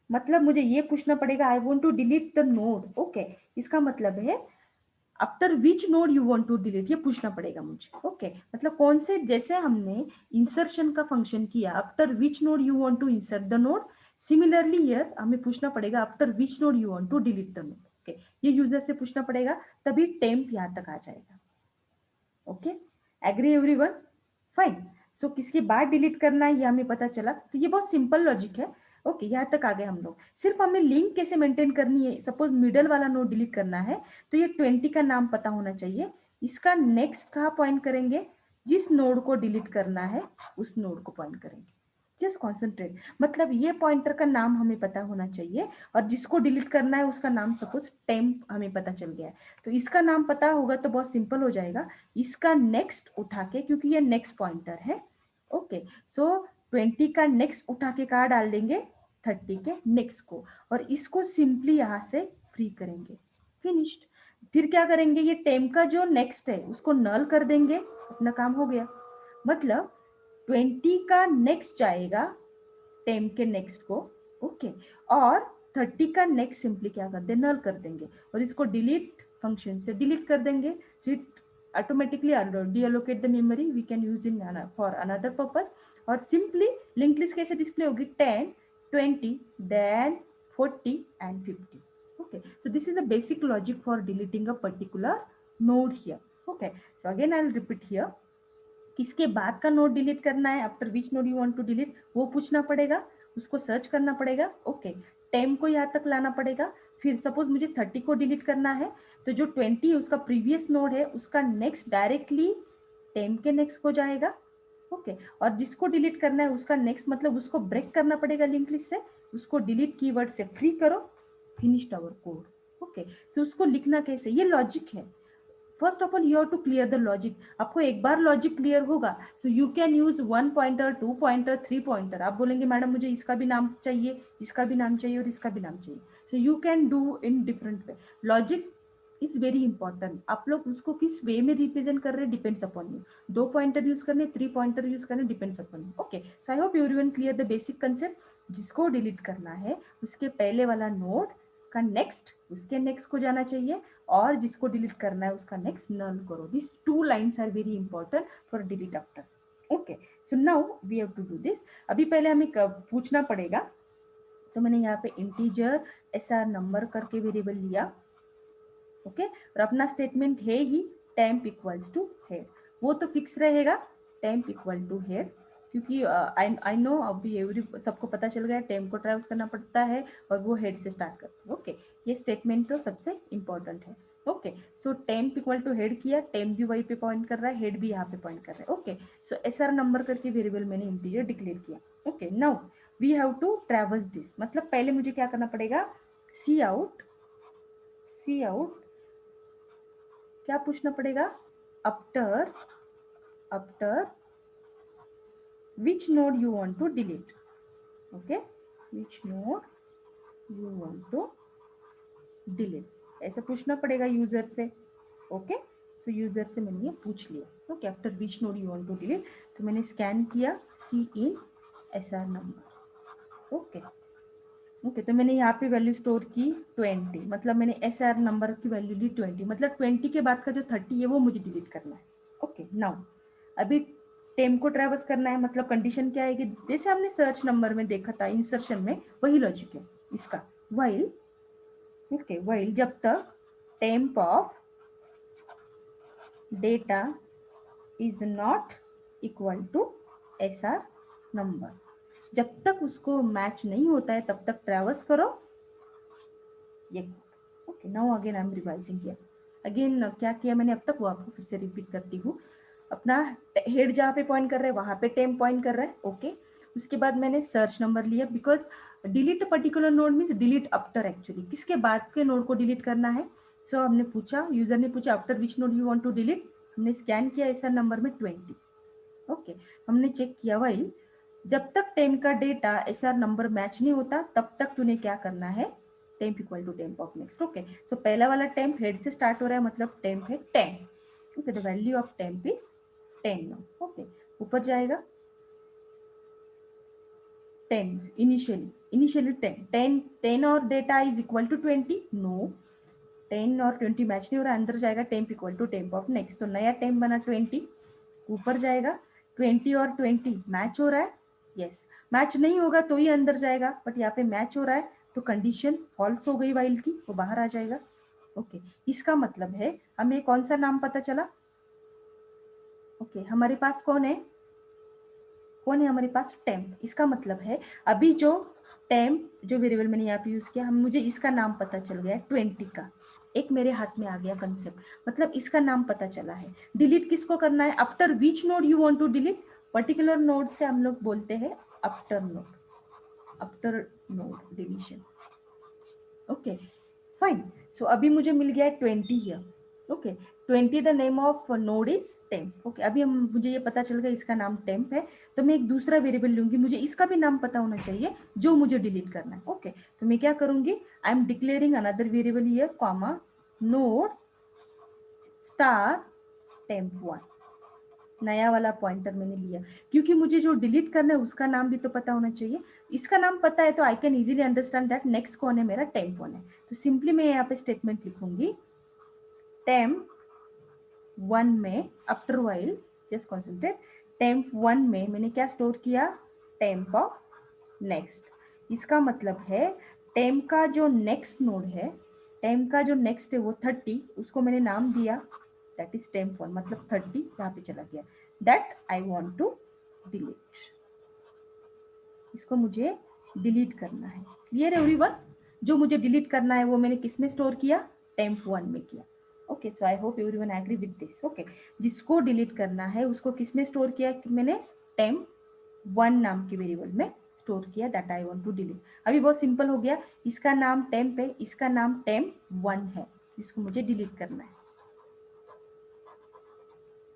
मतलब मुझे ये पूछना पड़ेगा I want to delete the node. Okay, इसका मतलब है after which node you want to delete, ये पूछना पड़ेगा मुझे। ओके, मतलब कौन से, जैसे हमने इंसर्शन का फंक्शन किया, after which node you want to insert the node, similarly here हमें पूछना पड़ेगा after which node you want to delete the node. Okay, ये यूजर से पूछना पड़ेगा, तभी टेम्प यहां तक आ जाएगा। Okay, agree everyone? Fine. So किसके बाद डिलीट करना है ये हमें पता चला, तो ये बहुत सिंपल लॉजिक है। ओके, यहाँ तक आ गए हम लोग। सिर्फ हमें लिंक कैसे मेंटेन करनी है, सपोज मिडल वाला नोड डिलीट करना है तो ये 20 का नाम पता होना चाहिए। इसका नेक्स्ट कहाँ पॉइंट करेंगे, जिस नोड को डिलीट करना है उस नोड को पॉइंट करेंगे। जस्ट कॉन्सेंट्रेट, मतलब ये पॉइंटर का नाम हमें पता होना चाहिए, और जिसको डिलीट करना है उसका नाम सपोज टेम्प हमें पता चल गया है, तो इसका नाम पता होगा तो बहुत सिंपल हो जाएगा। इसका नेक्स्ट उठा के, क्योंकि ये नेक्स्ट पॉइंटर है, ओके, सो 20 का नेक्स्ट उठा के कहाँ डाल देंगे, 30 के नेक्स्ट को, और इसको सिंपली यहाँ से फ्री करेंगे, फिनिश्ड। फिर क्या करेंगे, ये टेम्प का जो नेक्स्ट है उसको नल कर देंगे, अपना काम हो गया। मतलब 20 का नेक्स्ट जाएगा 10 के नेक्स्ट को, ओके, और 30 का नेक्स्ट सिंपली क्या कर दे, नल कर देंगे, और इसको डिलीट फंक्शन से डिलीट कर देंगे। So it automatically deallocate the memory, we can use in for another purpose. और सिंपली लिंक लिस्ट कैसे डिस्प्ले होगी, 10 20 then 40 and 50। okay, so this is the basic logic for deleting a particular node here। okay, so again I'll repeat here, किसके बाद का node delete करना है, after which node you want to delete, वो पूछना पड़ेगा, उसको सर्च करना पड़ेगा। ओके, टेम को यहाँ तक लाना पड़ेगा। फिर सपोज मुझे 30 को डिलीट करना है, तो जो 20 उसका प्रीवियस नोड है उसका नेक्स्ट डायरेक्टली टेम के नेक्स्ट को जाएगा। ओके, और जिसको डिलीट करना है उसका नेक्स्ट, मतलब उसको ब्रेक करना पड़ेगा लिंक लिस्ट से, उसको डिलीट कीवर्ड से फ्री करो, फिनिश्ड आवर कोड। ओके, तो उसको लिखना कैसे, ये लॉजिक है। First of all you have to clear the logic. आपको एक बार लॉजिक क्लियर होगा, so you can use 1 pointer, 2 pointer, 3 pointer. आप बोलेंगे मैडम मुझे इसका भी नाम चाहिए, इसका भी नाम चाहिए और इसका भी नाम चाहिए, सो you can do in different way. Logic is very important. आप लोग उसको किस वे में रिप्रेजेंट कर रहे हैं, depends upon you. 2 pointer use करने, 3 पॉइंटर यूज करने, depends upon you. Okay, so I hope everyone clear the basic concept. जिसको डिलीट करना है उसके पहले वाला नोड का नेक्स्ट उसके नेक्स्ट को जाना चाहिए, और जिसको डिलीट करना है उसका नेक्स्ट नल करो। This 2 lines are very important for delete after. Okay, so now we have to do this. अभी पहले हमें पूछना पड़ेगा, तो मैंने यहाँ पे इंटीजर एसआर नंबर करके वेरिएबल लिया। ओके, और अपना स्टेटमेंट है ही टेम्प इक्वल्स टू हेड, वो तो फिक्स रहेगा, टेम्प इक्वल टू हेड, क्योंकि आई नो अभी एवरी सबको पता चल गया टेम्प को ट्रैवर्स करना पड़ता है और वो हेड से स्टार्ट करते हैं। ओके, ये स्टेटमेंट तो सबसे इंपॉर्टेंट है। Okay, so temp equal to head किया, टेम्प भी वही पे पॉइंट कर रहा है, हेड भी यहाँ पे पॉइंट कर रहा है। ओके, सो एसआर नंबर करके वेरिएबल मैंने इंटीजर डिक्लेयर किया। Okay, now we have to traverse this, मतलब पहले मुझे क्या करना पड़ेगा, सी आउट क्या पूछना पड़ेगा, after which node you want to delete। okay, which node you want to delete, ऐसा पूछना पड़ेगा यूजर से। ओके, सो यूजर से मैंने ये पूछ लिया। Okay, after which node you want to delete, तो मैंने स्कैन किया cin SR number. Okay, okay, तो मैंने यहाँ पे वैल्यू स्टोर की 20, मतलब मैंने एसआर नंबर की वैल्यू ली 20, मतलब 20 के बाद का जो 30 है वो मुझे डिलीट करना है। ओके, नाउ अभी टेम को ट्रैवर्स करना है, मतलब कंडीशन क्या है कि जैसे हमने सर्च नंबर में देखा था इंसर्शन में, वही लॉजिक है इसका। व्हाइल, ओके, व्हाइल जब तक temp of data is not equal to SR number, जब तक उसको मैच नहीं होता है तब तक ट्रैवर्स करो ये। Okay, now again I M revising here. Again क्या किया मैंने अब तक वो आपको फिर से रिपीट करती हूँ। अपना हेड जहाँ पे पॉइंट कर रहा है वहाँ पे टेम पॉइंट कर रहा है। ओके, उसके बाद मैंने सर्च नंबर लिया, because delete particular node means delete after, actually किसके बाद के नोड को डिलीट करना है। सो हमने पूछा, यूजर ने पूछा after which node you want to delete, हमने स्कैन किया एसआर नंबर में 20। ओके, हमने चेक किया वाइल जब तक टेम का डेटा एसआर नंबर मैच नहीं होता तब तक तूने क्या करना है, temp equal to temp of next. Okay, so पहला वाला टेम्प हेड से स्टार्ट हो रहा है, मतलब टेम्प है 10. Okay, the value of temp is 10 now. Okay, ऊपर जाएगा 10 इनिशियली 10 और data is equal to 20. No, 10 और 20 मैच नहीं हो रहा. अंदर जाएगा temp equal to temp of next, तो नया टेम्प बना 20. ऊपर जाएगा 20 और 20 मैच हो रहा है. यस, मैच नहीं होगा तो ही अंदर जाएगा, बट यहाँ पे मैच हो रहा है तो कंडीशन फॉल्स हो गई वाइल की, वो बाहर आ जाएगा. ओके, इसका मतलब है हमें कौन सा नाम पता चला. ओके, हमारे पास कौन है हमारे पास टेम्प. इसका मतलब है अभी जो टेम्प जो वेरिएबल मैंने यहाँ पे यूज किया, हम मुझे इसका नाम पता चल गया 20 का. एक मेरे हाथ में आ गया कंसेप्ट, मतलब इसका नाम पता चला है. डिलीट किसको करना है, after which node you want to delete. Particular node से हम लोग बोलते हैं after node deletion. Okay fine. So अभी मुझे मिल गया 20 here. Okay, 20 the name of node is temp. Okay, अभी मुझे ये पता चल गया इसका नाम टेम्प है, तो मैं एक दूसरा वेरिएबल लूंगी. मुझे इसका भी नाम पता होना चाहिए जो मुझे डिलीट करना है. ओके, तो मैं क्या करूंगी, I am declaring another variable here, comma node star temp 1. नया वाला पॉइंटर मैंने लिया, क्योंकि मुझे जो डिलीट करना है उसका नाम भी तो पता होना चाहिए. इसका नाम पता है तो I can easily understand that next कौन है, मेरा टेम्प 1 है. तो सिंपली मैं यहाँ पे स्टेटमेंट लिखूंगी, टेम्प 1 में after while just concentrate, temp 1 में मैंने क्या स्टोर किया, टेम्प ऑफ नेक्स्ट. इसका मतलब है टेम्प का जो नेक्स्ट नोड है, टेम्प का जो नेक्स्ट है वो 30, उसको मैंने नाम दिया दैट इज टेम्प 1, मतलब 30 यहाँ पे चला गया. That I want to delete, इसको मुझे डिलीट करना है. क्लियर है एवरीवन. जो मुझे डिलीट करना है वो मैंने किस में स्टोर किया, टेम्प 1 में किया. Okay, so I hope everyone agree with this. Okay, जिसको डिलीट करना है उसको किस में स्टोर किया, मैंने टेम्प 1 नाम के वेरिएबल में स्टोर किया, that I want to delete. अभी बहुत सिंपल हो गया, इसका नाम टेम्प है, इसका नाम टेम्प 1 है, जिसको मुझे डिलीट करना है.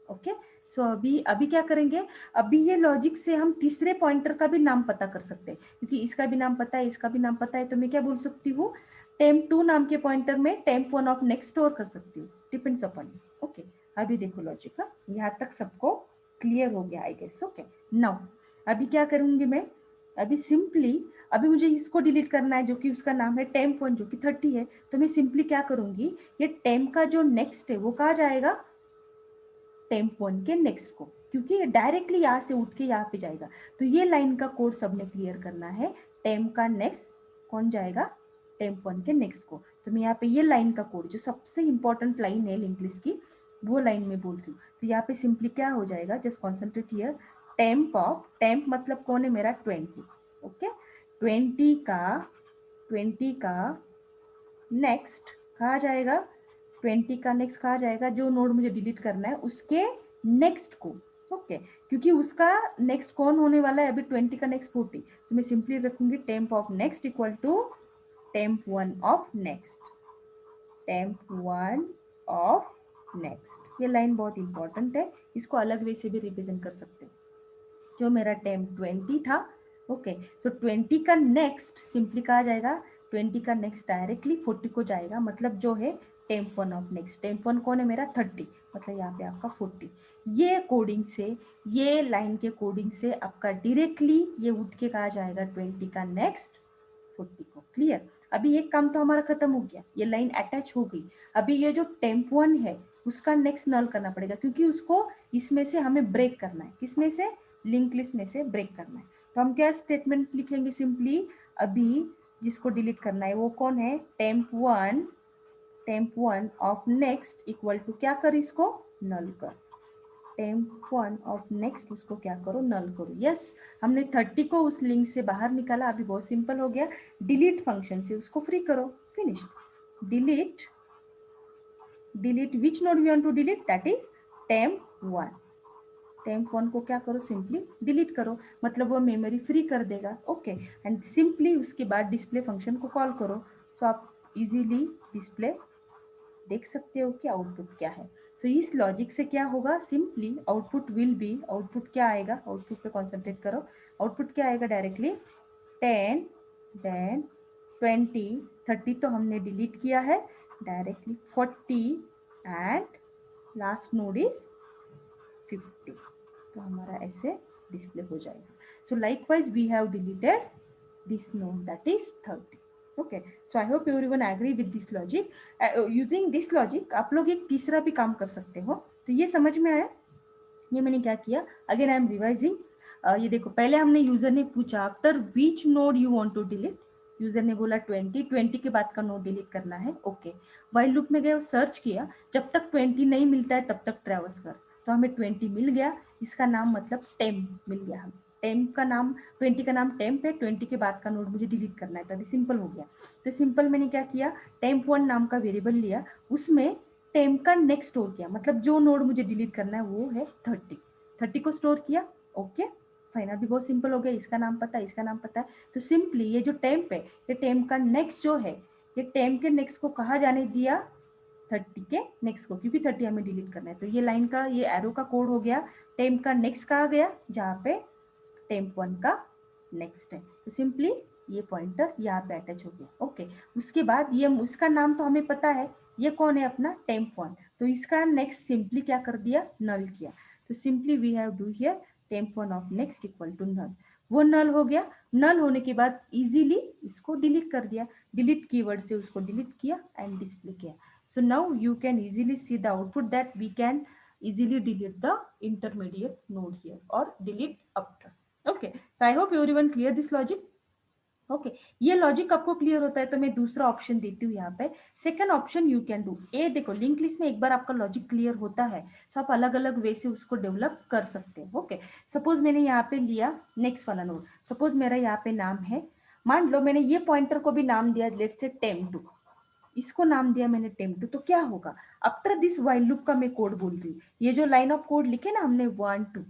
ओके, सो अभी क्या करेंगे, अभी ये लॉजिक से हम तीसरे पॉइंटर का भी नाम पता कर सकते हैं, क्योंकि इसका भी नाम पता है, इसका भी नाम पता है. तो मैं क्या बोल सकती हूँ, टेम्प 2 नाम के पॉइंटर में टेम्प 1 ऑफ नेक्स्ट स्टोर कर सकती हूँ, डिपेंड्स अपॉन. ओके, अभी देखो लॉजिक का, यहाँ तक सबको क्लियर हो गया आई गेस. ओके, नाउ अभी क्या करूंगी मैं, अभी सिंपली अभी मुझे इसको डिलीट करना है जो कि उसका नाम है टेम्प 1 जो कि 30 है. तो मैं सिंपली क्या करूंगी, ये टेम्प का जो नेक्स्ट है वो कहाँ जाएगा, टेम्प 1 के नेक्स्ट को, क्योंकि ये डायरेक्टली यहाँ से उठ के यहाँ पे जाएगा. तो ये लाइन का कोड सबने क्लियर करना है. टेम्प का नेक्स्ट कौन जाएगा, टेम्प 1 के नेक्स्ट को. तो मैं यहाँ पे ये लाइन का कोड जो सबसे इंपॉर्टेंट लाइन है लिंक लिस्ट की, वो लाइन में बोल रही हूँ. तो यहाँ पे सिंपली क्या हो जाएगा, just concentrate here, temp of, temp मतलब कौन है मेरा 20. ओके, 20 का नेक्स्ट कहा जाएगा, 20 का नेक्स्ट कहा जाएगा, जो नोड मुझे डिलीट करना है उसके नेक्स्ट को. ओके, क्योंकि उसका नेक्स्ट कौन होने वाला है, अभी 20 का नेक्स्ट 40, तो मैं सिंपली रखूंगी temp of next equal to temp 1 of next, temp 1 of next. ये लाइन बहुत इंपॉर्टेंट है, इसको अलग वे से भी रिप्रेजेंट कर सकते हो. जो मेरा टेम्प 20 था, ओके, सो 20 का नेक्स्ट सिंपली कहा जाएगा, 20 का नेक्स्ट डायरेक्टली 40 को जाएगा, मतलब जो है टेम्प 1 ऑफ नेक्स्ट. टेम्प 1 कौन है मेरा 30, मतलब यहाँ पे आपका 40. ये कोडिंग से, ये लाइन के कोडिंग से आपका डायरेक्टली ये उठ के कहा जाएगा 20 का नेक्स्ट 40 को. क्लियर. अभी एक काम तो हमारा खत्म हो गया, ये लाइन अटैच हो गई. अभी ये जो टेम्प 1 है उसका नेक्स्ट नल करना पड़ेगा, क्योंकि उसको इसमें से हमें ब्रेक करना है. किसमें से, लिंक लिस्ट में से ब्रेक करना है. तो हम क्या स्टेटमेंट लिखेंगे, सिंपली अभी जिसको डिलीट करना है वो कौन है, temp 1 of next equal to क्या कर, इसको नल कर, टेम्प 1 ऑफ नेक्स्ट उसको क्या करो, नल करो. यस, हमने 30 को उस लिंक से बाहर निकाला. अभी बहुत सिंपल हो गया, डिलीट फंक्शन से उसको फ्री करो, finish. Delete which node we want to delete, that is temp 1. Temp 1 को क्या करो, सिंपली डिलीट करो, मतलब वो मेमोरी फ्री कर देगा. ओके, एंड सिंपली उसके बाद डिस्प्ले फंक्शन को कॉल करो. सो आप इजीली डिस्प्ले देख सकते हो कि आउटपुट क्या है. सो इस लॉजिक से क्या होगा, simply output will be, output क्या आएगा, आउटपुट पे कॉन्सेंट्रेट करो. आउटपुट क्या आएगा, डायरेक्टली 10 देन 20 30 तो हमने डिलीट किया है directly, 40 and last node is 50, तो हमारा ऐसे डिस्प्ले हो जाएगा. So likewise we have deleted this node, that is 30. Okay, so I hope everyone agree with this logic. Using this logic आप लोग एक तीसरा भी काम कर सकते हो. तो ये समझ में आया. ये मैंने क्या किया, अगेन आई एम रिवाइजिंग. ये देखो, पहले हमने यूजर ने पूछा after which node you want to delete. User ने बोला 20, 20 के बाद का नोड डिलीट करना है. ओके, वाइल लूप में गए, सर्च किया, जब तक 20 नहीं मिलता है तब तक ट्रैवर्स कर. तो हमें 20 मिल गया, इसका नाम मतलब टेम मिल गया. हम टेम का नाम, 20 का नाम टेम्प है, 20 के बाद का नोड मुझे डिलीट करना है, तभी सिंपल हो गया. तो सिंपल मैंने क्या किया, टेम्प1 नाम का वेरिएबल लिया, उसमें टेम्प का नेक्स्ट स्टोर किया, मतलब जो नोड मुझे डिलीट करना है वो है 30. 30 को स्टोर किया. ओके फाइन, अभी बहुत सिंपल हो गया. इसका नाम पता है, इसका नाम पता है. तो सिंपली ये जो टेम्प है, ये टेम्प का नेक्स्ट जो है, ये टेम्प के नेक्स्ट को कहाँ जाने दिया, 30 के नेक्स्ट को, क्योंकि 30 हमें डिलीट करना है. तो ये लाइन का, ये एरो का कोड हो गया. टेम्प का नेक्स्ट कहाँ गया, जहाँ पे टेम्प1 का नेक्स्ट है. तो सिंपली ये पॉइंटर यहाँ पे अटैच हो गया. ओके, उसके बाद ये, उसका नाम तो हमें पता है, ये कौन है, अपना टेम्प1. तो इसका नेक्स्ट सिंपली क्या कर दिया, नल किया. तो simply we have do here temp one of next equal to null. वो नल हो गया. नल होने के बाद इजीली इसको डिलीट कर दिया. डिलीट कीवर्ड से उसको डिलीट किया एंड डिस्प्ले किया. So now you can easily see the output that we can easily delete the intermediate node here or delete after. Okay, so I hope everyone clear this logic. Okay ये logic आपको clear होता है तो मैं दूसरा option देती हूँ यहाँ पे. Second option you can do, ये देखो लिंक लिस्ट में एक बार आपका लॉजिक क्लियर होता है तो आप अलग अलग वे से उसको डेवलप कर सकते हैं. ओके, सपोज मैंने यहाँ पे लिया नेक्स्ट वाला नोड. सपोज मेरा यहाँ पे नाम है, मान लो मैंने ये पॉइंटर को भी नाम दिया लेट्स से टेम2, इसको नाम दिया मैंने टेम2. तो क्या होगा, आफ्टर दिस वाइल लूप का मैं कोड बोल रही हूँ, ये जो लाइन ऑफ कोड लिखे ना हमने 1 2,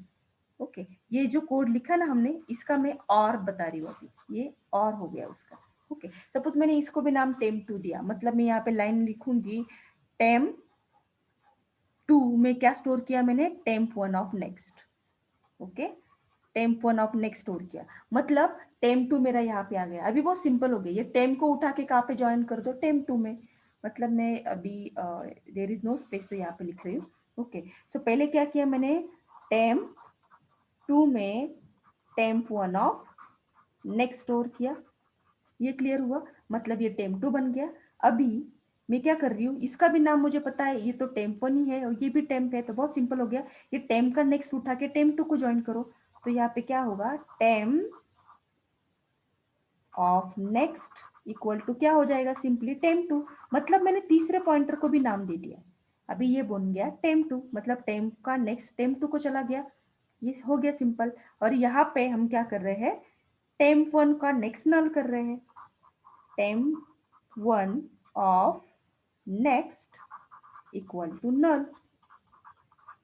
ओके ये जो कोड लिखा ना हमने, इसका मैं और बता रही हूँ अभी, ये और हो गया उसका. ओके, सपोज मैंने इसको भी नाम टेम2 दिया, मतलब मैं यहाँ पे लाइन लिखूंगी टेम2 में क्या स्टोर किया मैंने, temp one of next. Okay, temp one of next store किया, मतलब टेम2 मेरा यहाँ पे आ गया. अभी बहुत सिंपल हो गया, ये टेम को उठा के कहाँ पे ज्वाइन कर दो, टेम2 में. मतलब मैं अभी देयर इज नो स्पेस तो यहाँ पे लिख रही हूँ. ओके, सो पहले क्या किया मैंने, टेम2 में टेम्प1 ऑफ नेक्स्ट स्टोर किया. ये क्लियर हुआ, मतलब ये टेम्प2 बन गया. अभी मैं क्या कर रही हूँ, इसका भी नाम मुझे पता है, ये तो टेम्प1 ही है और ये भी टेम्प है, तो बहुत सिंपल हो गया. ये टेम्प का नेक्स्ट उठा के टेम्प2 को ज्वाइन करो. तो यहाँ पे क्या होगा, टेम ऑफ नेक्स्ट इक्वल टू क्या हो जाएगा, सिंपली टेम2. मतलब मैंने तीसरे पॉइंटर को भी नाम दे दिया. अभी ये बन गया टेम2, मतलब टेम्प का नेक्स्ट टेम2 को चला गया. ये हो गया सिंपल. और यहाँ पे हम क्या कर रहे हैं, टेम्प1 का नेक्स्ट नल कर रहे हैं. Temp one of next equal to null.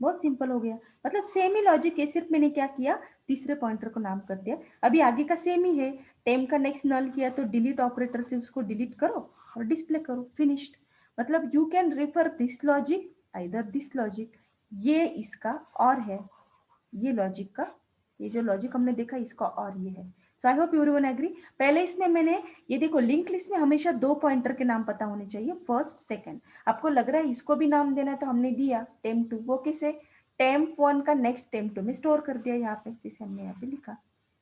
बहुत सिंपल हो गया. मतलब सेम ही लॉजिक है, सिर्फ मैंने क्या किया, तीसरे पॉइंटर को नाम कर दिया. अभी आगे का सेम ही है, टेम का नेक्स्ट नल किया तो डिलीट ऑपरेटर से उसको डिलीट करो और डिस्प्ले करो, फिनिश्ड. मतलब you can refer this logic, either this logic, ये इसका और है, ये लॉजिक का, ये जो लॉजिक हमने देखा इसका और ये है. सो आई होप एवरीवन एग्री. पहले इसमें मैंने ये देखो, लिंक लिस्ट में हमेशा 2 पॉइंटर के नाम पता होने चाहिए, फर्स्ट सेकंड. आपको लग रहा है इसको भी नाम देना है तो हमने दिया टेम्प2, वो कैसे, टेम्प1 का नेक्स्ट टेम्प2 में स्टोर कर दिया यहाँ पे, जैसे हमने यहाँ पे लिखा.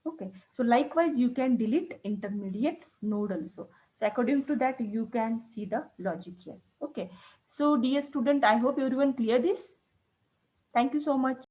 okay, so likewise you can delete intermediate node also. So according to that you can see the logic here. Okay, so dear student, I hope everyone clear this. Thank you so much.